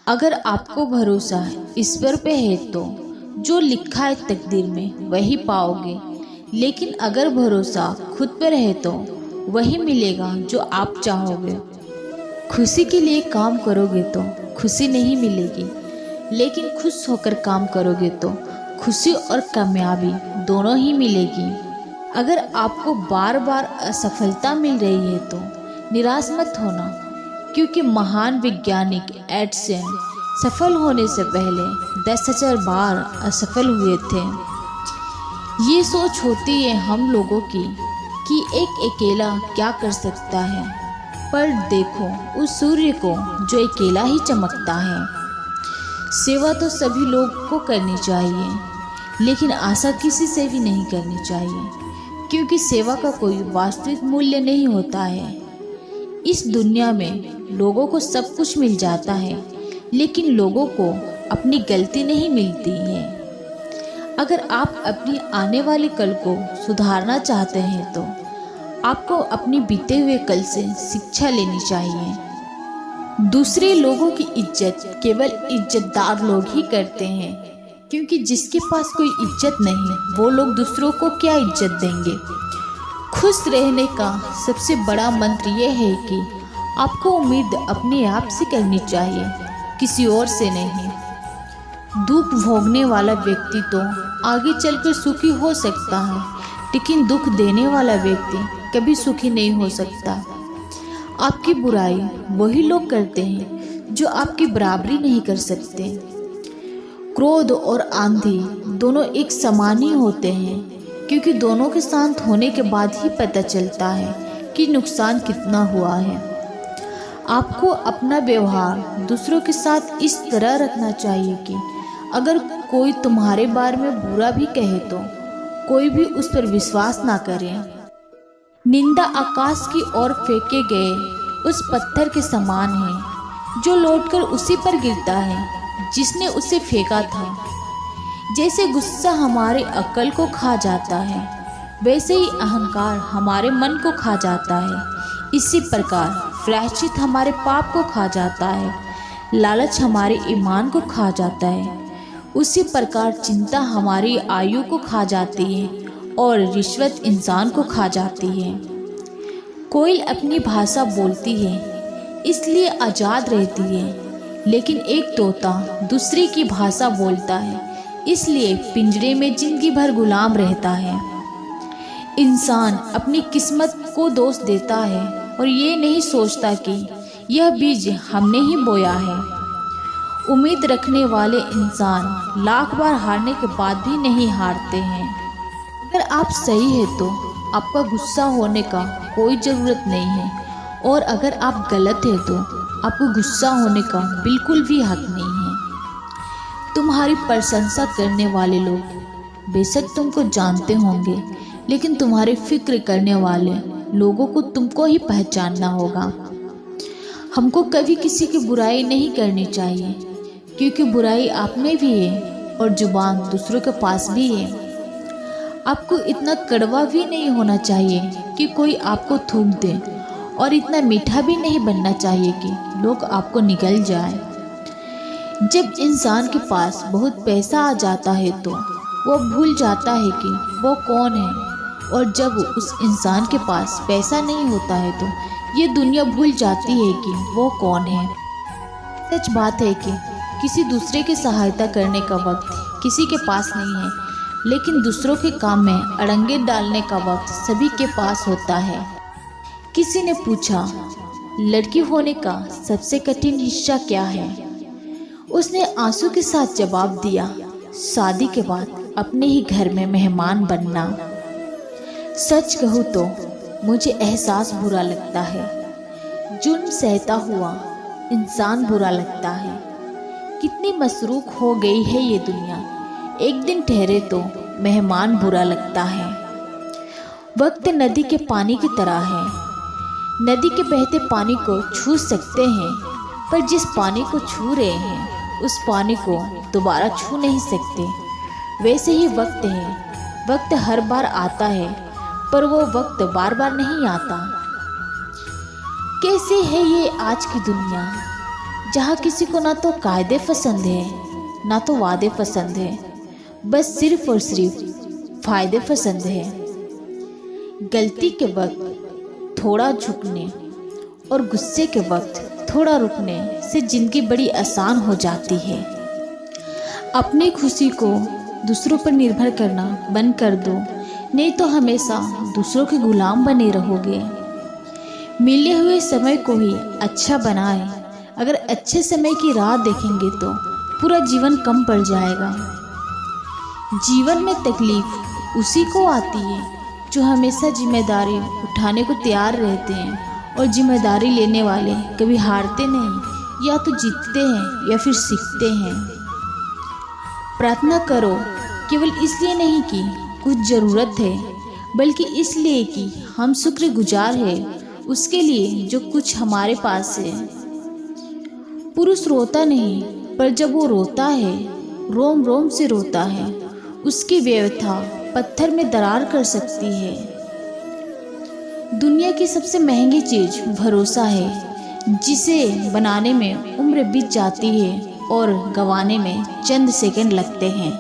अगर आपको भरोसा ईश्वर पे है तो जो लिखा है तकदीर में वही पाओगे, लेकिन अगर भरोसा खुद पर है तो वही मिलेगा जो आप चाहोगे। खुशी के लिए काम करोगे तो खुशी नहीं मिलेगी, लेकिन खुश होकर काम करोगे तो खुशी और कामयाबी दोनों ही मिलेगी। अगर आपको बार बार असफलता मिल रही है तो निराश मत होना, क्योंकि महान वैज्ञानिक एडिसन सफल होने से पहले 10,000 बार असफल हुए थे। ये सोच होती है हम लोगों की कि एक अकेला क्या कर सकता है, पर देखो उस सूर्य को जो अकेला ही चमकता है। सेवा तो सभी लोग को करनी चाहिए, लेकिन आशा किसी से भी नहीं करनी चाहिए, क्योंकि सेवा का कोई वास्तविक मूल्य नहीं होता है। इस दुनिया में लोगों को सब कुछ मिल जाता है, लेकिन लोगों को अपनी गलती नहीं मिलती है। अगर आप अपनी आने वाले कल को सुधारना चाहते हैं तो आपको अपनी बीते हुए कल से शिक्षा लेनी चाहिए। दूसरे लोगों की इज्जत केवल इज्जतदार लोग ही करते हैं, क्योंकि जिसके पास कोई इज्जत नहीं वो लोग दूसरों को क्या इज्जत देंगे। खुश रहने का सबसे बड़ा मंत्र यह है कि आपको उम्मीद अपने आप से करनी चाहिए, किसी और से नहीं। दुख भोगने वाला व्यक्ति तो आगे चलकर सुखी हो सकता है, लेकिन दुख देने वाला व्यक्ति कभी सुखी नहीं हो सकता। आपकी बुराई वही लोग करते हैं जो आपकी बराबरी नहीं कर सकते। क्रोध और आंधी दोनों एक समान ही होते हैं, क्योंकि दोनों के शांत होने के बाद ही पता चलता है कि नुकसान कितना हुआ है। आपको अपना व्यवहार दूसरों के साथ इस तरह रखना चाहिए कि अगर कोई तुम्हारे बारे में बुरा भी कहे तो कोई भी उस पर विश्वास ना करे। निंदा आकाश की ओर फेंके गए उस पत्थर के समान है जो लौटकर उसी पर गिरता है जिसने उसे फेंका था। जैसे गुस्सा हमारे अक्ल को खा जाता है, वैसे ही अहंकार हमारे मन को खा जाता है। इसी प्रकार प्रायश्चित हमारे पाप को खा जाता है, लालच हमारे ईमान को खा जाता है। उसी प्रकार चिंता हमारी आयु को खा जाती है और रिश्वत इंसान को खा जाती है। कोयल अपनी भाषा बोलती है इसलिए आज़ाद रहती है, लेकिन एक तोता दूसरे की भाषा बोलता है इसलिए पिंजरे में जिंदगी भर गुलाम रहता है। इंसान अपनी किस्मत को दोष देता है और ये नहीं सोचता कि यह बीज हमने ही बोया है। उम्मीद रखने वाले इंसान लाख बार हारने के बाद भी नहीं हारते हैं। अगर आप सही है तो आपका गुस्सा होने का कोई ज़रूरत नहीं है, और अगर आप गलत है तो आपको गुस्सा होने का बिल्कुल भी हक नहीं है। तुम्हारी प्रशंसा करने वाले लोग बेशक तुमको जानते होंगे, लेकिन तुम्हारी फिक्र करने वाले लोगों को तुमको ही पहचानना होगा। हमको कभी किसी की बुराई नहीं करनी चाहिए, क्योंकि बुराई आप में भी है और जुबान दूसरों के पास भी है। आपको इतना कड़वा भी नहीं होना चाहिए कि कोई आपको थूक दे, और इतना मीठा भी नहीं बनना चाहिए कि लोग आपको निगल जाए। जब इंसान के पास बहुत पैसा आ जाता है तो वो भूल जाता है कि वो कौन है, और जब उस इंसान के पास पैसा नहीं होता है तो ये दुनिया भूल जाती है कि वो कौन है। सच बात है कि किसी दूसरे की सहायता करने का वक्त किसी के पास नहीं है, लेकिन दूसरों के काम में अड़ंगे डालने का वक्त सभी के पास होता है। किसी ने पूछा, लड़की होने का सबसे कठिन हिस्सा क्या है? उसने आंसू के साथ जवाब दिया, शादी के बाद अपने ही घर में मेहमान बनना। सच कहूँ तो मुझे एहसास बुरा लगता है। जुर्म सहता हुआ इंसान बुरा लगता है। कितनी मसरूख हो गई है ये दुनिया। एक दिन ठहरे तो मेहमान बुरा लगता है। वक्त नदी के पानी की तरह है। नदी के बहते पानी को छू सकते हैं, पर जिस पानी को छू रहे हैं उस पानी को दोबारा छू नहीं सकते। वैसे ही वक्त है। वक्त हर बार आता है, पर वो वक्त बार बार नहीं आता। कैसे है ये आज की दुनिया जहाँ किसी को ना तो कायदे पसंद है ना तो वादे पसंद है, बस सिर्फ और सिर्फ फायदे पसंद है। गलती के वक्त थोड़ा झुकने और गुस्से के वक्त थोड़ा रुकने से जिंदगी बड़ी आसान हो जाती है। अपनी खुशी को दूसरों पर निर्भर करना बंद कर दो, नहीं तो हमेशा दूसरों के गुलाम बने रहोगे। मिले हुए समय को ही अच्छा बनाएं। अगर अच्छे समय की राह देखेंगे तो पूरा जीवन कम पड़ जाएगा। जीवन में तकलीफ उसी को आती है जो हमेशा जिम्मेदारी उठाने को तैयार रहते हैं, और जिम्मेदारी लेने वाले कभी हारते नहीं, या तो जीतते हैं या फिर सीखते हैं। प्रार्थना करो केवल इसलिए नहीं कि कुछ ज़रूरत है, बल्कि इसलिए कि हम शुक्रगुजार हैं उसके लिए जो कुछ हमारे पास है। पुरुष रोता नहीं, पर जब वो रोता है रोम रोम से रोता है। उसकी व्यथा पत्थर में दरार कर सकती है। दुनिया की सबसे महंगी चीज़ भरोसा है, जिसे बनाने में उम्र बीत जाती है और गंवाने में चंद सेकंड लगते हैं।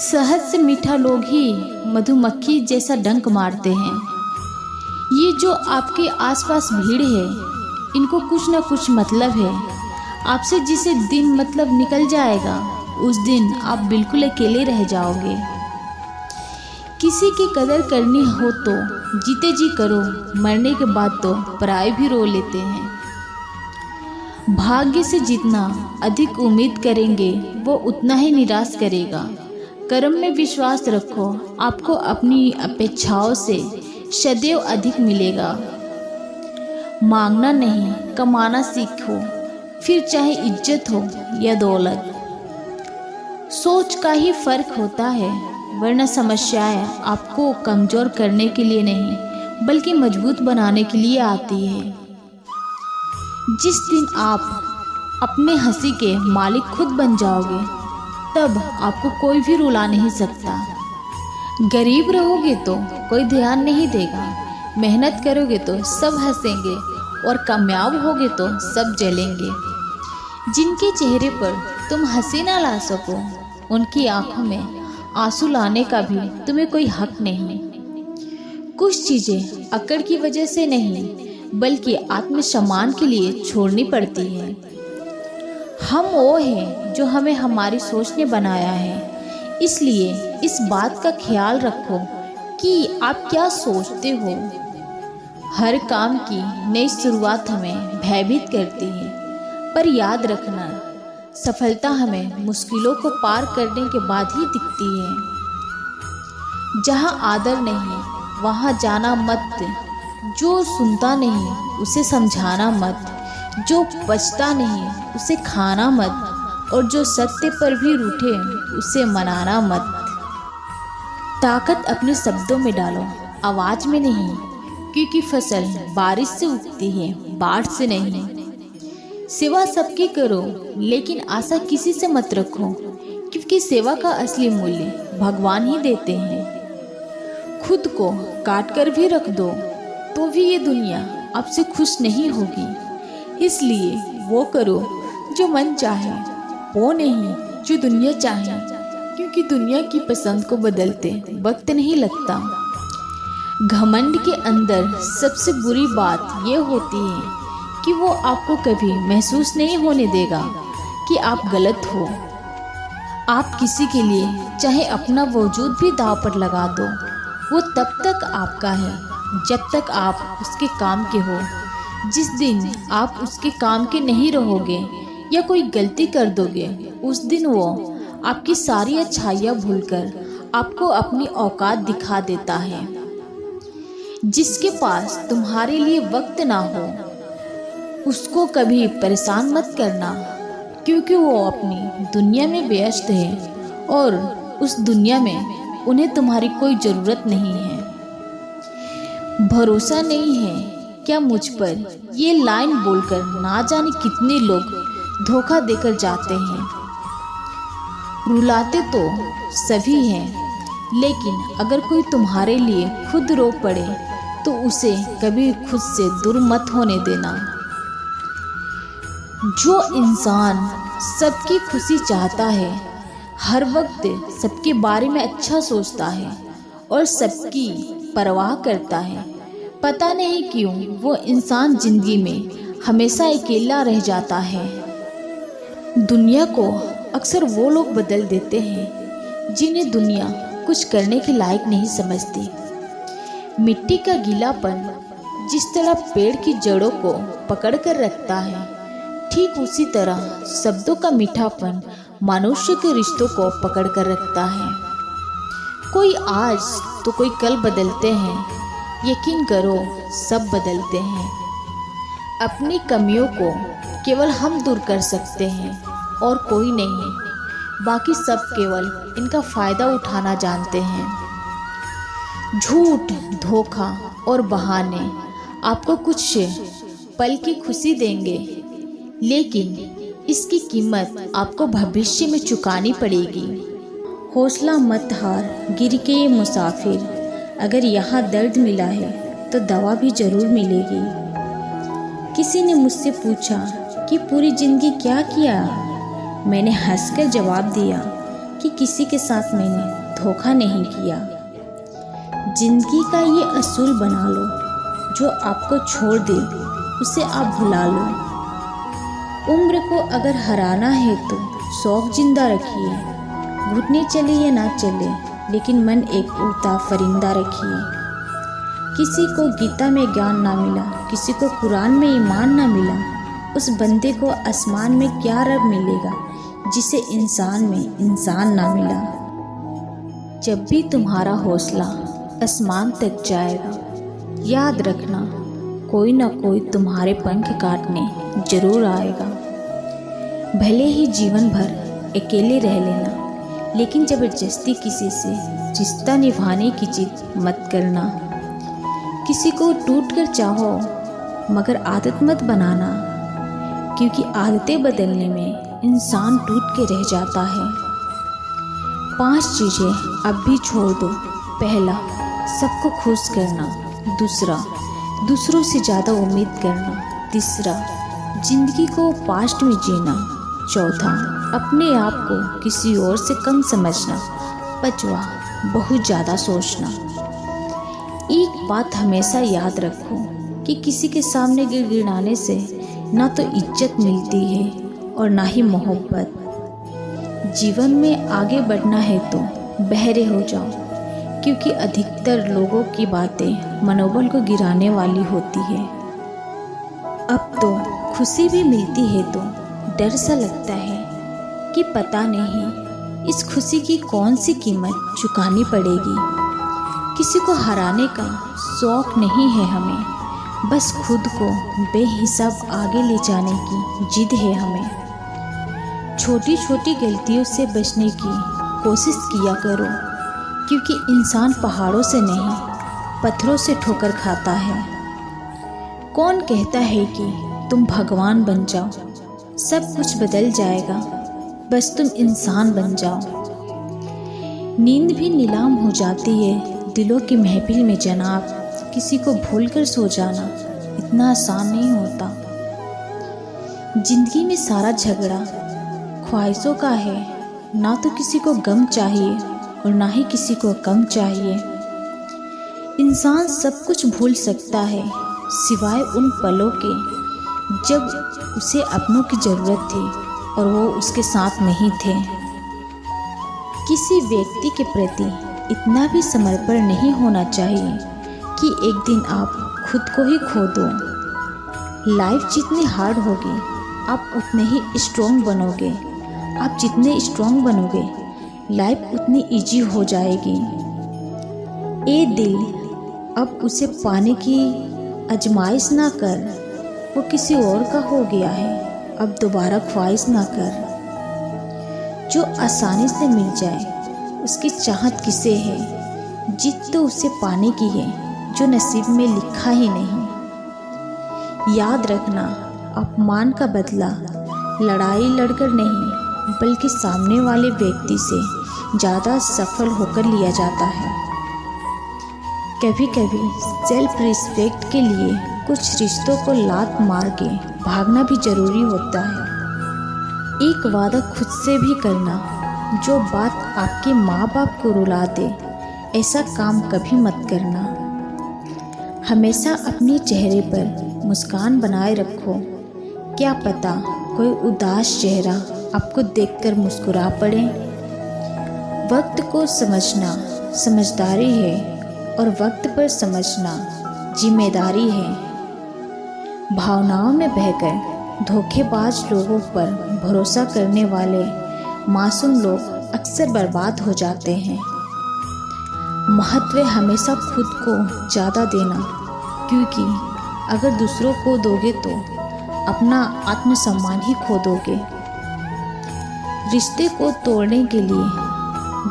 शहद से मीठा लोग ही मधुमक्खी जैसा डंक मारते हैं। ये जो आपके आसपास भीड़ है, इनको कुछ ना कुछ मतलब है आपसे। जिसे दिन मतलब निकल जाएगा, उस दिन आप बिल्कुल अकेले रह जाओगे। किसी की कदर करनी हो तो जीते जी करो, मरने के बाद तो पराए भी रो लेते हैं। भाग्य से जितना अधिक उम्मीद करेंगे वो उतना ही निराश करेगा। कर्म में विश्वास रखो, आपको अपनी अपेक्षाओं से सदैव अधिक मिलेगा। मांगना नहीं, कमाना सीखो, फिर चाहे इज्जत हो या दौलत। सोच का ही फर्क होता है, वरना समस्याएं आपको कमज़ोर करने के लिए नहीं बल्कि मजबूत बनाने के लिए आती है। जिस दिन आप अपने हंसी के मालिक खुद बन जाओगे, तब आपको कोई भी रुला नहीं सकता। गरीब रहोगे तो कोई ध्यान नहीं देगा, मेहनत करोगे तो सब हंसेंगे, और कामयाब होगे तो सब जलेंगे। जिनके चेहरे पर तुम हंसी ना ला सको, उनकी आंखों में आंसू लाने का भी तुम्हें कोई हक नहीं। कुछ चीज़ें अकड़ की वजह से नहीं, बल्कि आत्मसम्मान के लिए छोड़नी पड़ती है। हम वो हैं जो हमें हमारी सोच ने बनाया है, इसलिए इस बात का ख्याल रखो कि आप क्या सोचते हो। हर काम की नई शुरुआत हमें भयभीत करती है, पर याद रखना सफलता हमें मुश्किलों को पार करने के बाद ही दिखती है। जहाँ आदर नहीं वहाँ जाना मत, जो सुनता नहीं उसे समझाना मत, जो बचता नहीं उसे खाना मत, और जो सत्य पर भी रूठे उसे मनाना मत। ताकत अपने शब्दों में डालो, आवाज़ में नहीं, क्योंकि फसल बारिश से उगती है, बाढ़ से नहीं। सेवा सबकी करो, लेकिन आशा किसी से मत रखो, क्योंकि सेवा का असली मूल्य भगवान ही देते हैं। खुद को काट कर भी रख दो तो भी ये दुनिया आपसे खुश नहीं होगी। इसलिए वो करो जो मन चाहे, वो नहीं जो दुनिया चाहे, क्योंकि दुनिया की पसंद को बदलते वक्त नहीं लगता। घमंड के अंदर सबसे बुरी बात ये होती है कि वो आपको कभी महसूस नहीं होने देगा कि आप गलत हो। आप किसी के लिए चाहे अपना वजूद भी दांव पर लगा दो, वो तब तक आपका है जब तक आप उसके काम के हो। जिस दिन आप उसके काम के नहीं रहोगे या कोई गलती कर दोगे, उस दिन वो आपकी सारी अच्छाइयाँ भूलकर आपको अपनी औकात दिखा देता है। जिसके पास तुम्हारे लिए वक्त ना हो, उसको कभी परेशान मत करना, क्योंकि वो अपनी दुनिया में व्यस्त है और उस दुनिया में उन्हें तुम्हारी कोई ज़रूरत नहीं है। भरोसा नहीं है क्या मुझ पर, ये लाइन बोलकर ना जाने कितने लोग धोखा देकर जाते हैं। रुलाते तो सभी हैं, लेकिन अगर कोई तुम्हारे लिए खुद रो पड़े तो उसे कभी खुद से दूर मत होने देना। जो इंसान सबकी खुशी चाहता है, हर वक्त सबके बारे में अच्छा सोचता है और सबकी परवाह करता है, पता नहीं क्यों वो इंसान जिंदगी में हमेशा अकेला रह जाता है। दुनिया को अक्सर वो लोग बदल देते हैं जिन्हें दुनिया कुछ करने के लायक नहीं समझती। मिट्टी का गीलापन जिस तरह पेड़ की जड़ों को पकड़ कर रखता है, ठीक उसी तरह शब्दों का मीठापन मनुष्य के रिश्तों को पकड़ कर रखता है। कोई आज तो कोई कल बदलते हैं, यकीन करो सब बदलते हैं। अपनी कमियों को केवल हम दूर कर सकते हैं और कोई नहीं, बाकी सब केवल इनका फ़ायदा उठाना जानते हैं। झूठ, धोखा और बहाने आपको कुछ पल की खुशी देंगे, लेकिन इसकी कीमत आपको भविष्य में चुकानी पड़ेगी। हौसला मत हार, गिर के ये मुसाफिर, अगर यहाँ दर्द मिला है तो दवा भी ज़रूर मिलेगी। किसी ने मुझसे पूछा कि पूरी ज़िंदगी क्या किया। मैंने हंसकर जवाब दिया कि किसी के साथ मैंने धोखा नहीं किया। ज़िंदगी का ये असूल बना लो, जो आपको छोड़ दे उसे आप भुला लो। उम्र को अगर हराना है तो शौक जिंदा रखिए, घुटने चले या ना चले, लेकिन मन एक उड़ता परिंदा रखिए। किसी को गीता में ज्ञान ना मिला, किसी को कुरान में ईमान ना मिला, उस बंदे को आसमान में क्या रब मिलेगा जिसे इंसान में इंसान ना मिला। जब भी तुम्हारा हौसला आसमान तक जाएगा, याद रखना कोई ना कोई तुम्हारे पंख काटने जरूर आएगा। भले ही जीवन भर अकेले रह लेना, लेकिन ज़बरदस्ती किसी से रिश्ता निभाने की जिद मत करना। किसी को टूट कर चाहो, मगर आदत मत बनाना, क्योंकि आदतें बदलने में इंसान टूट के रह जाता है। 5 चीज़ें अब भी छोड़ दो। पहला, सबको खुश करना। दूसरा, दूसरों से ज़्यादा उम्मीद करना। तीसरा, जिंदगी को पास्ट में जीना। चौथा, अपने आप को किसी और से कम समझना। पांचवा, बहुत ज़्यादा सोचना। एक बात हमेशा याद रखो कि किसी के सामने गिड़गिड़ाने से ना तो इज्जत मिलती है और ना ही मोहब्बत। जीवन में आगे बढ़ना है तो बहरे हो जाओ, क्योंकि अधिकतर लोगों की बातें मनोबल को गिराने वाली होती है। अब तो खुशी भी मिलती है तो डर सा लगता है कि पता नहीं इस खुशी की कौन सी कीमत चुकानी पड़ेगी। किसी को हराने का शौक़ नहीं है हमें, बस खुद को बेहिसाब आगे ले जाने की जिद है हमें। छोटी छोटी गलतियों से बचने की कोशिश किया करो, क्योंकि इंसान पहाड़ों से नहीं पत्थरों से ठोकर खाता है। कौन कहता है कि तुम भगवान बन जाओ, सब कुछ बदल जाएगा, बस तुम इंसान बन जाओ। नींद भी नीलाम हो जाती है दिलों की महफिल में जनाब। किसी को भूलकर सो जाना इतना आसान नहीं होता। जिंदगी में सारा झगड़ा ख्वाहिशों का है, ना तो किसी को गम चाहिए और ना ही किसी को कम चाहिए। इंसान सब कुछ भूल सकता है सिवाय उन पलों के जब उसे अपनों की ज़रूरत थी और वो उसके साथ नहीं थे। किसी व्यक्ति के प्रति इतना भी समर्पण नहीं होना चाहिए कि एक दिन आप खुद को ही खो दो। लाइफ जितनी हार्ड होगी आप उतने ही स्ट्रॉन्ग बनोगे। आप जितने स्ट्रॉन्ग बनोगे लाइफ उतनी इजी हो जाएगी। ए दिल, अब उसे पाने की आजमाइश ना कर, वो किसी और का हो गया है, अब दोबारा ख्वाहिश ना कर। जो आसानी से मिल जाए उसकी चाहत किसे है, जिद तो उसे पाने की है जो नसीब में लिखा ही नहीं। याद रखना, अपमान का बदला लड़ाई लड़कर नहीं बल्कि सामने वाले व्यक्ति से ज़्यादा सफल होकर लिया जाता है। कभी कभी सेल्फ रिस्पेक्ट के लिए कुछ रिश्तों को लात मार के भागना भी जरूरी होता है। एक वादा खुद से भी करना, जो बात आपके माँ बाप को रुला दे, ऐसा काम कभी मत करना। हमेशा अपने चेहरे पर मुस्कान बनाए रखो, क्या पता कोई उदास चेहरा आपको देखकर मुस्कुरा पड़े। वक्त को समझना समझदारी है और वक्त पर समझना जिम्मेदारी है। भावनाओं में बहकर धोखेबाज लोगों पर भरोसा करने वाले मासूम लोग अक्सर बर्बाद हो जाते हैं। महत्व हमेशा खुद को ज़्यादा देना, क्योंकि अगर दूसरों को दोगे तो अपना आत्मसम्मान ही खो दोगे। रिश्ते को तोड़ने के लिए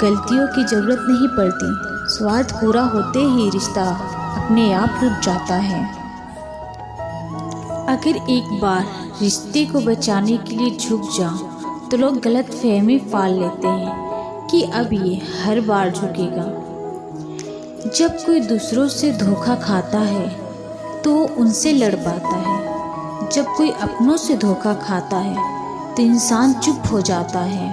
गलतियों की ज़रूरत नहीं पड़ती, स्वार्थ पूरा होते ही रिश्ता अपने आप टूट जाता है। अगर एक बार रिश्ते को बचाने के लिए झुक जाओ तो लोग गलत फहमी पाल लेते हैं कि अब ये हर बार झुकेगा। जब कोई दूसरों से धोखा खाता है तो उनसे लड़ पाता है, जब कोई अपनों से धोखा खाता है तो इंसान चुप हो जाता है।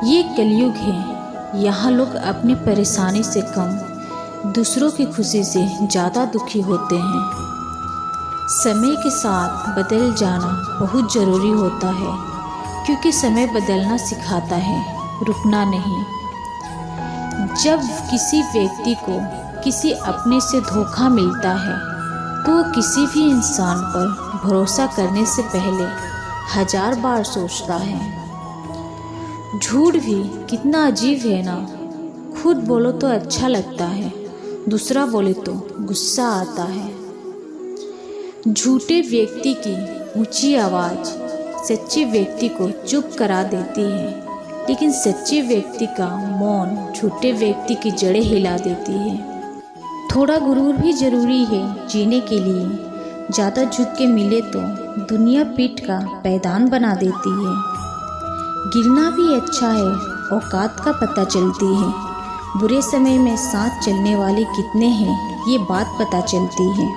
ये कलयुग है, यहाँ लोग अपनी परेशानी से कम दूसरों की खुशी से ज़्यादा दुखी होते हैं। समय के साथ बदल जाना बहुत ज़रूरी होता है, क्योंकि समय बदलना सिखाता है, रुकना नहीं। जब किसी व्यक्ति को किसी अपने से धोखा मिलता है तो किसी भी इंसान पर भरोसा करने से पहले 1000 बार सोचता है। झूठ भी कितना अजीब है ना, खुद बोलो तो अच्छा लगता है, दूसरा बोले तो गुस्सा आता है। झूठे व्यक्ति की ऊंची आवाज़ सच्चे व्यक्ति को चुप करा देती है, लेकिन सच्चे व्यक्ति का मौन झूठे व्यक्ति की जड़ें हिला देती है। थोड़ा गुरूर भी ज़रूरी है जीने के लिए, ज़्यादा झुक के मिले तो दुनिया पीठ का पैदान बना देती है। गिरना भी अच्छा है, औकात का पता चलती है। बुरे समय में साथ चलने वाले कितने हैं ये बात पता चलती है।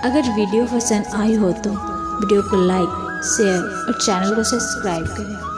अगर वीडियो पसंद आई हो तो वीडियो को लाइक, शेयर और चैनल को सब्सक्राइब करें।